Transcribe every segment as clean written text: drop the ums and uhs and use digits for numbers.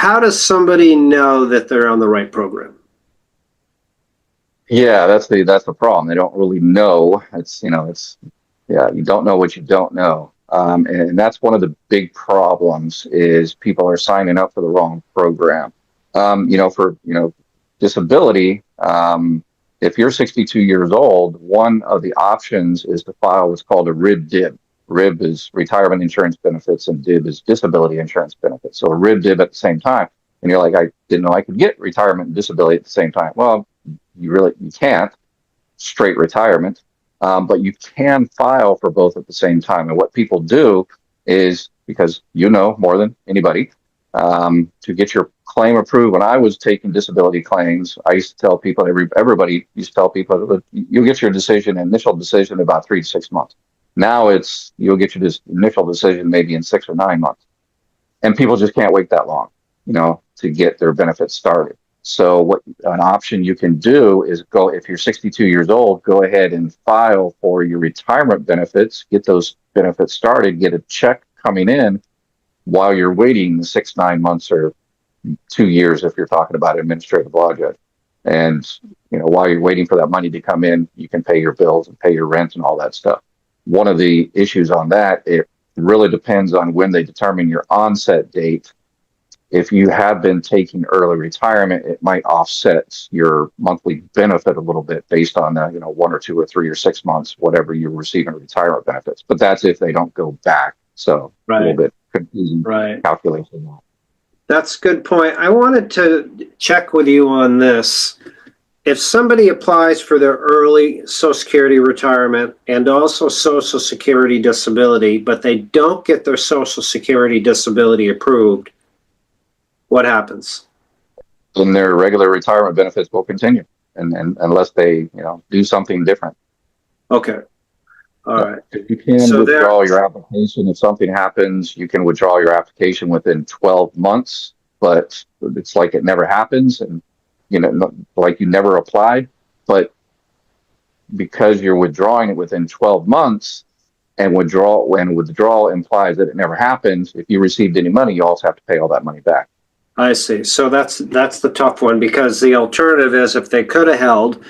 how does somebody know that they're on the right program? Yeah, that's the problem. They don't really know. Yeah, you don't know what you don't know. And that's one of the big problems is people are signing up for the wrong program. For disability, if you're 62 years old, one of the options is to file what's called a RIB-DIB. RIB is retirement insurance benefits and DIB is disability insurance benefits. So a RIB-DIB at the same time. And you're like, I didn't know I could get retirement and disability at the same time. Well, you can't straight retirement, but you can file for both at the same time. And what people do is, because you know more than anybody, to get your claim approved. When I was taking disability claims, I used to tell people, everybody used to tell people that you'll get your initial decision in about 3 to 6 months. Now you'll get your initial decision maybe in 6 or 9 months. And people just can't wait that long, to get their benefits started. So what an option you can do is if you're 62 years old, go ahead and file for your retirement benefits, get those benefits started, get a check coming in while you're waiting the 6, 9 months or 2 years if you're talking about an administrative law judge. And, while you're waiting for that money to come in, you can pay your bills and pay your rent and all that stuff. One of the issues on that, it really depends on when they determine your onset date. If you have been taking early retirement, it might offset your monthly benefit a little bit based on 1 or 2 or 3 or 6 months, whatever you're receiving retirement benefits. But that's if they don't go back. So a little bit confusing calculation. That's a good point. I wanted to check with you on this. If somebody applies for their early Social Security retirement and also Social Security disability, but they don't get their Social Security disability approved, what happens? Then their regular retirement benefits will continue, and unless they do something different. Okay. All right. You can withdraw your application if something happens. You can withdraw your application within 12 months, but it's like it never happens, and like you never applied. But because you're withdrawing it within 12 months, and withdrawal implies that it never happens, if you received any money, you also have to pay all that money back. I see. So that's the tough one, because the alternative is if they could have held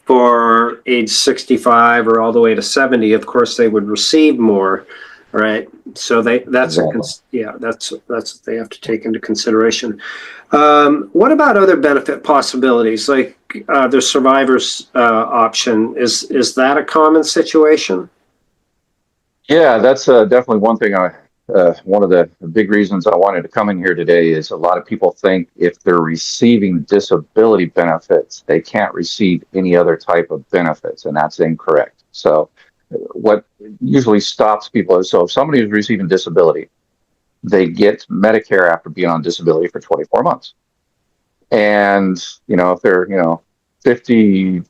for age 65 or all the way to 70, of course they would receive more, right? So that's what they have to take into consideration. What about other benefit possibilities, like the survivor's option? Is that a common situation? Yeah, that's definitely one thing. One of the big reasons I wanted to come in here today is a lot of people think if they're receiving disability benefits, they can't receive any other type of benefits, and that's incorrect. So what usually stops people is, so if somebody is receiving disability, they get Medicare after being on disability for 24 months. And, if they're, 50,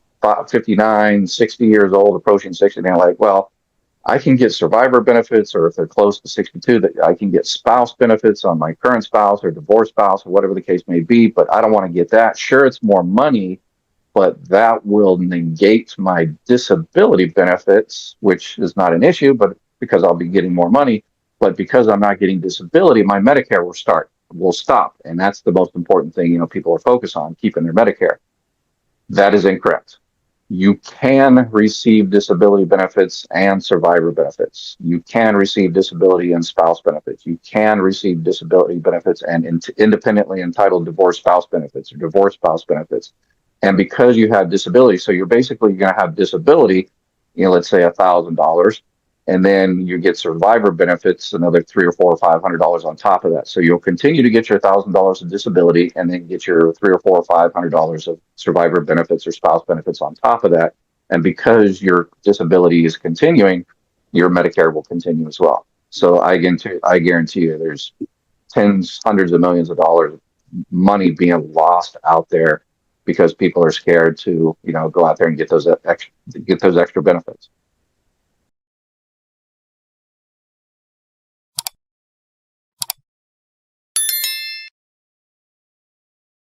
59, 60 years old, approaching 60, they're like, well, I can get survivor benefits, or if they're close to 62, that I can get spouse benefits on my current spouse or divorced spouse or whatever the case may be, but I don't want to get that. Sure, it's more money, but that will negate my disability benefits, which is not an issue, but because I'll be getting more money. But because I'm not getting disability, my Medicare will stop. And that's the most important thing, people are focused on, keeping their Medicare. That is incorrect. You can receive disability benefits and survivor benefits. You can receive disability and spouse benefits. You can receive disability benefits and independently entitled divorced spouse benefits or divorced spouse benefits. And because you have disability, so you're basically going to have disability, let's say $1,000, and then you get survivor benefits, another $300 or $400 or $500 on top of that. So you'll continue to get your $1,000 of disability, and then get your $300 or $400 or $500 of survivor benefits or spouse benefits on top of that. And because your disability is continuing, your Medicare will continue as well. So I guarantee you, there's tens, hundreds of millions of dollars of money being lost out there because people are scared to, go out there and get those extra benefits.